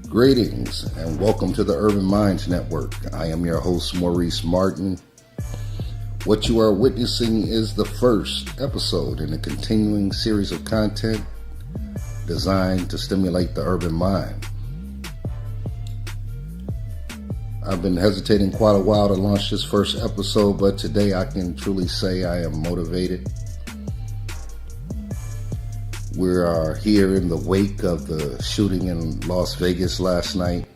Greetings and welcome to the Urban Minds Network. I am your host, Maurice Martin. What you are witnessing is the first episode in a continuing series of content designed to stimulate the urban mind. I've been hesitating quite a while to launch this first episode, but today I can truly say I am motivated. We are here in the wake of the shooting in Las Vegas last night,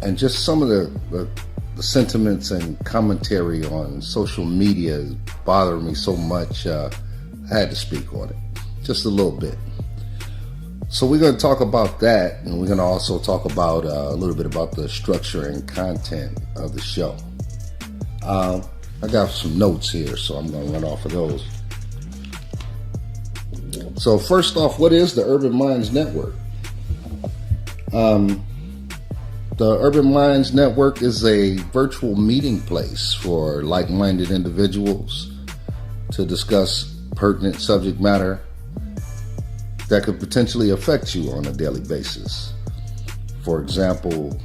and just some of the sentiments and commentary on social media bothered me so much, I had to speak on it just a little bit. So we're going to talk about that, and we're going to also talk about a little bit about the structure and content of the show. I got some notes here, so I'm going to run off of those. So first off, what is the Urban Minds Network? The Urban Minds Network is a virtual meeting place for like-minded individuals to discuss pertinent subject matter that could potentially affect you on a daily basis. For example,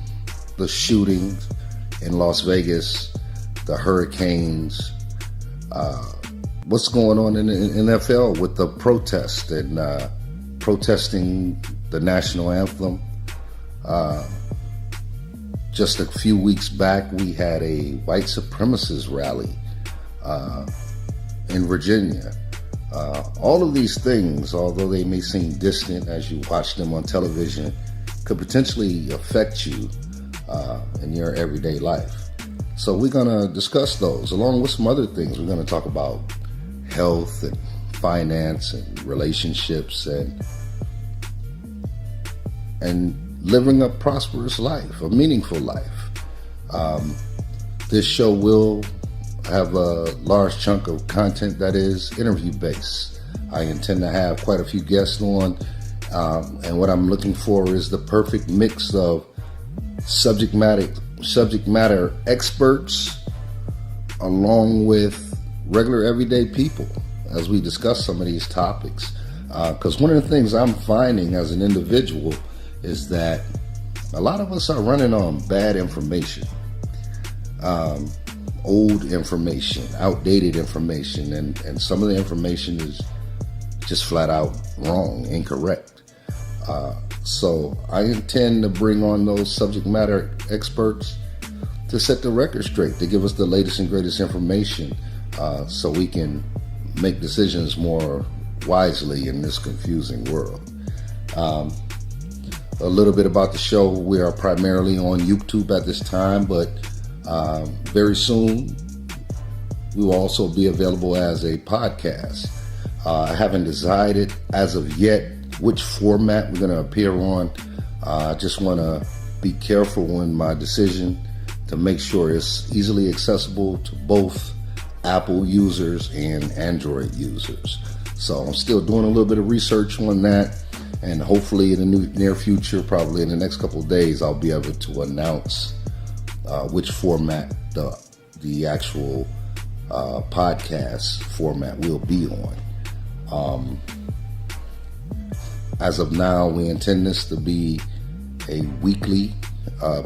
the shootings in Las Vegas, the hurricanes, what's going on in the NFL with the protest and protesting the national anthem. Just a few weeks back, we had a white supremacist rally in Virginia. All of these things, although they may seem distant as you watch them on television, could potentially affect you in your everyday life. So we're going to discuss those along with some other things. We're going to talk about health and finance and relationships and living a prosperous life, a meaningful life. This show will have a large chunk of content that is interview based. I intend to have quite a few guests on, and what I'm looking for is the perfect mix of subject matter experts along with regular everyday people as we discuss some of these topics. Because one of the things I'm finding as an individual is that a lot of us are running on bad information, old information, outdated information, and some of the information is just flat out wrong, incorrect. So I intend to bring on those subject matter experts to set the record straight, to give us the latest and greatest information, so we can make decisions more wisely in this confusing world. A little bit about the show. We are primarily on YouTube at this time, but very soon we will also be available as a podcast. I haven't decided as of yet which format we're going to appear on. I just want to be careful in my decision to make sure it's easily accessible to both Apple users and Android users. So I'm still doing a little bit of research on that, and hopefully in the near future, probably in the next couple of days, I'll be able to announce which format the actual podcast format will be on. As of now, we intend this to be a weekly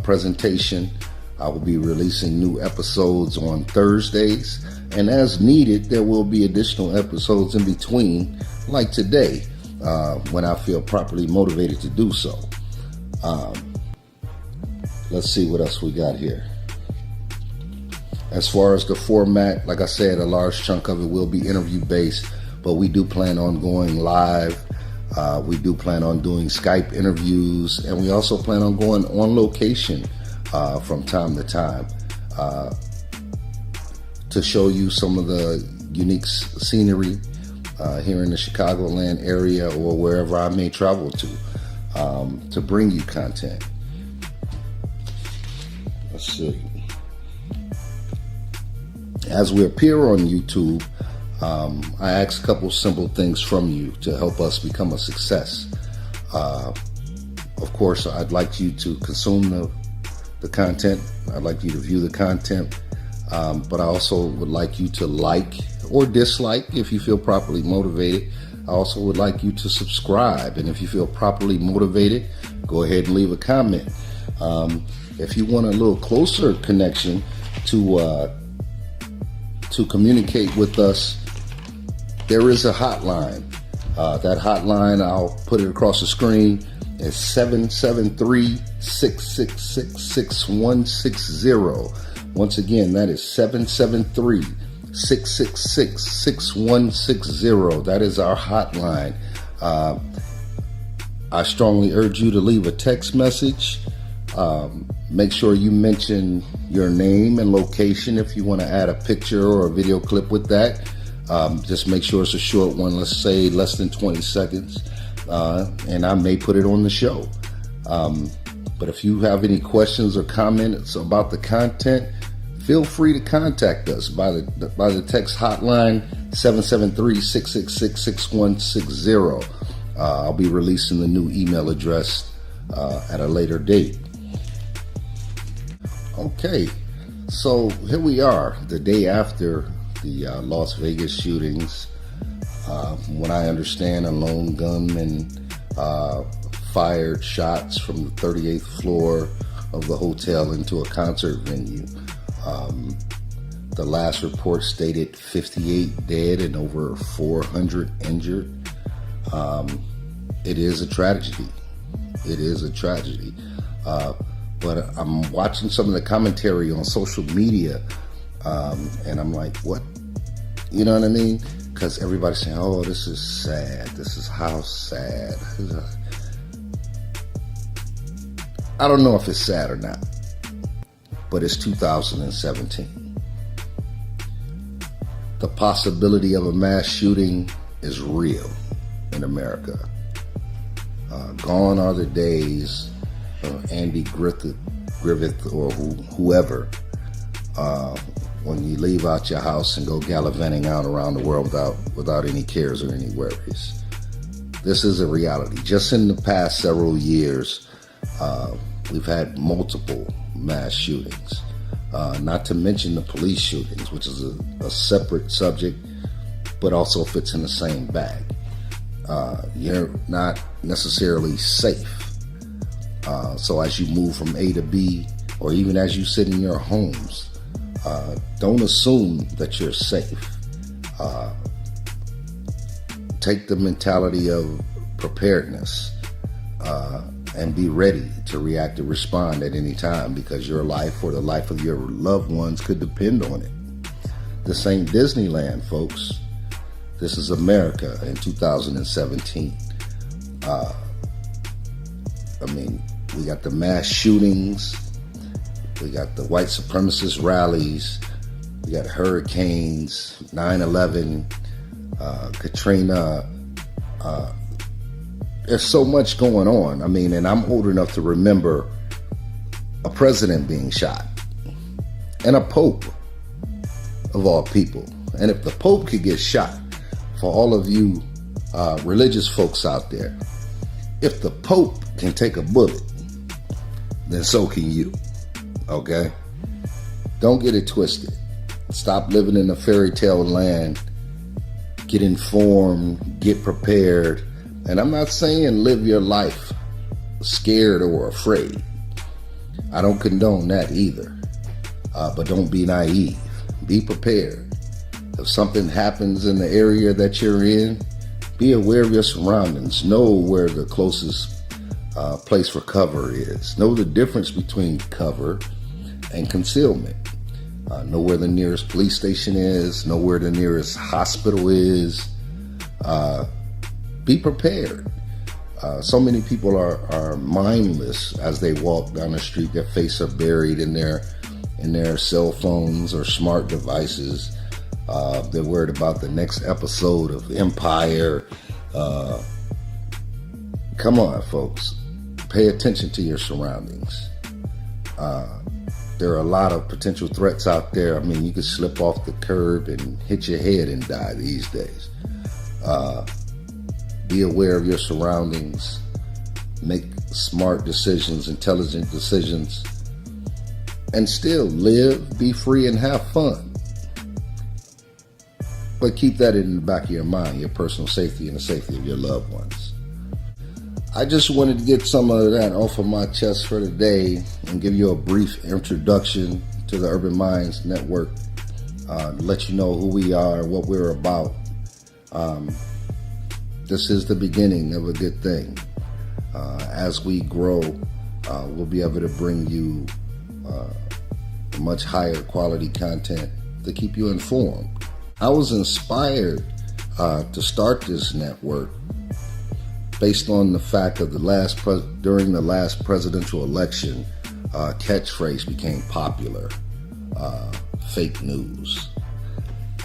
presentation. I will be releasing new episodes on Thursdays, and as needed, there will be additional episodes in between, like today, when I feel properly motivated to do so. Let's see what else we got here. As far as the format, like I said, a large chunk of it will be interview based, but we do plan on going live. We do plan on doing Skype interviews, and we also plan on going on location from time to time to show you some of the unique scenery here in the Chicagoland area or wherever I may travel to bring you content. Let's see. As we appear on YouTube, I ask a couple simple things from you to help us become a success. Of course, I'd like you to consume the content. I'd like you to view the content. But I also would like you to like or dislike if you feel properly motivated. I also would like you to subscribe, and if you feel properly motivated, go ahead and leave a comment. If you want a little closer connection to communicate with us, there is a hotline. That hotline, I'll put it across the screen, is 773-666-6160. Once again, that is 773-666-6160. That is our hotline. I strongly urge you to leave a text message. Make sure you mention your name and location if you want to add a picture or a video clip with that. Just make sure it's a short one, let's say less than 20 seconds, and I may put it on the show. But if you have any questions or comments about the content, feel free to contact us by the text hotline 773-666-6160. I'll be releasing the new email address at a later date. Okay, so here we are, the day after the Las Vegas shootings. From what I understand, a lone gunman fired shots from the 38th floor of the hotel into a concert venue. The last report stated 58 dead and over 400 injured. It is a tragedy. It is a tragedy. But I'm watching some of the commentary on social media, and I'm like, what? You know what I mean? Because everybody's saying, oh, this is sad. This is how sad. I don't know if it's sad or not, but it's 2017. The possibility of a mass shooting is real in America. Gone are the days of Andy Griffith or whoever, when you leave out your house and go gallivanting out around the world without any cares or any worries. This is a reality. Just in the past several years, we've had multiple mass shootings, not to mention the police shootings, which is a separate subject, but also fits in the same bag. You're not necessarily safe. So as you move from A to B, or even as you sit in your homes, don't assume that you're safe. Take the mentality of preparedness, and be ready to react and respond at any time, because your life or the life of your loved ones could depend on it. This ain't Disneyland, folks. This is America in 2017. We got the mass shootings, we got the white supremacist rallies, we got hurricanes, 9/11, Katrina. There's so much going on. And I'm old enough to remember a president being shot and a pope, of all people. And if the pope could get shot, for all of you religious folks out there, if the pope can take a bullet, then so can you. Okay? Don't get it twisted. Stop living in a fairy tale land. Get informed, get prepared. And I'm not saying live your life scared or afraid. I don't condone that either. But don't be naive. Be prepared. If something happens in the area that you're in, be aware of your surroundings. Know where the closest place for cover is. Know the difference between cover and concealment. Know where the nearest police station is. Know where the nearest hospital is. Be prepared. So many people are mindless as they walk down the street. Their face are buried in their cell phones or smart devices. They're worried about the next episode of Empire. Come on, folks. Pay attention to your surroundings. There are a lot of potential threats out there. You could slip off the curb and hit your head and die these days. Be aware of your surroundings. Make smart decisions, intelligent decisions, and still live, be free, and have fun. But keep that in the back of your mind, your personal safety and the safety of your loved ones. I just wanted to get some of that off of my chest for today and give you a brief introduction to the Urban Minds Network, let you know who we are, what we're about. This is the beginning of a good thing. As we grow, we'll be able to bring you much higher quality content to keep you informed. I was inspired to start this network based on the fact of during the last presidential election, catchphrase became popular, fake news.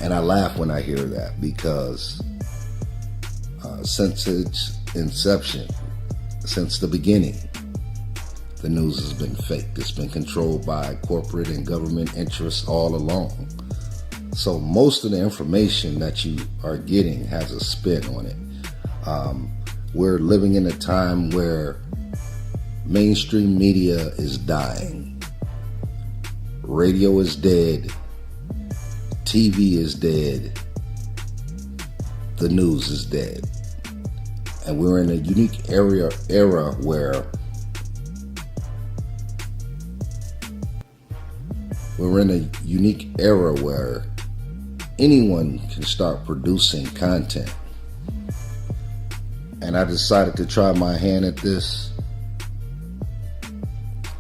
And I laugh when I hear that because since its inception, since the beginning, the news has been fake. It's been controlled by corporate and government interests all along. So most of the information that you are getting has a spin on it. We're living in a time where mainstream media is dying. Radio is dead. TV is dead. The news is dead. And we're in a unique era where anyone can start producing content. And I decided to try my hand at this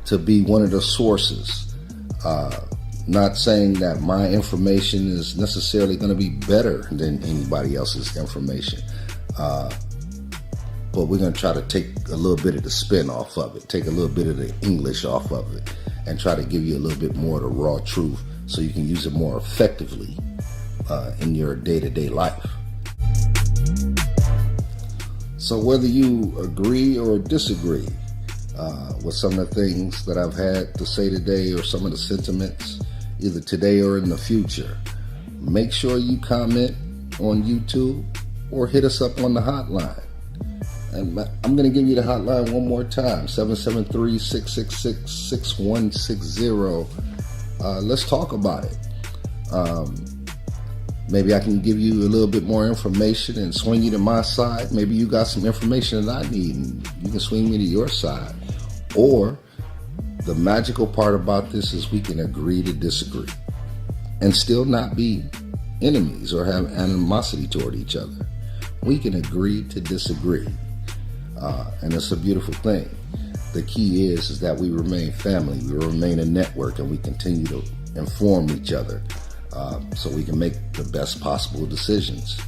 to be one of the sources. Not saying that my information is necessarily going to be better than anybody else's information. But we're going to try to take a little bit of the spin off of it, take a little bit of the English off of it, and try to give you a little bit more of the raw truth so you can use it more effectively in your day-to-day life. So whether you agree or disagree with some of the things that I've had to say today or some of the sentiments, either today or in the future, make sure you comment on YouTube or hit us up on the hotline. And I'm going to give you the hotline one more time, 773-666-6160. Let's talk about it. Maybe I can give you a little bit more information and swing you to my side. Maybe you got some information that I need and you can swing me to your side. Or the magical part about this is we can agree to disagree and still not be enemies or have animosity toward each other. We can agree to disagree. And it's a beautiful thing. The key is that we remain family, we remain a network, and we continue to inform each other so we can make the best possible decisions.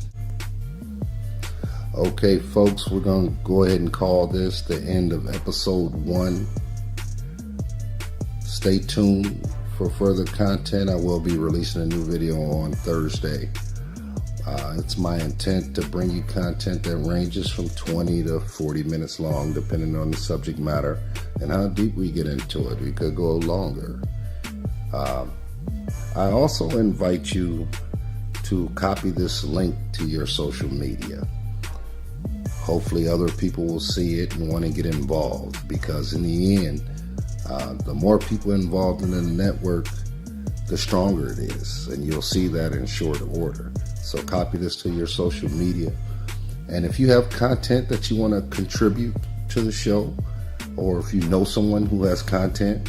Okay, folks, we're going to go ahead and call this the end of episode 1. Stay tuned for further content. I will be releasing a new video on Thursday. It's my intent to bring you content that ranges from 20 to 40 minutes long, depending on the subject matter and how deep we get into it. We could go longer. I also invite you to copy this link to your social media. Hopefully other people will see it and want to get involved, because in the end, the more people involved in the network, the stronger it is, and you'll see that in short order. So copy this to your social media. And if you have content that you want to contribute to the show, or if you know someone who has content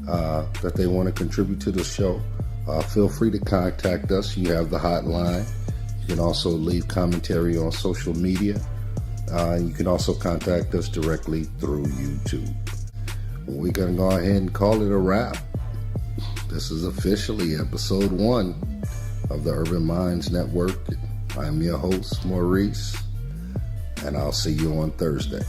that they want to contribute to the show, feel free to contact us. You have the hotline. You can also leave commentary on social media. You can also contact us directly through YouTube. We're going to go ahead and call it a wrap. This is officially episode 1 of the Urban Minds Network. I'm your host, Maurice, and I'll see you on Thursday.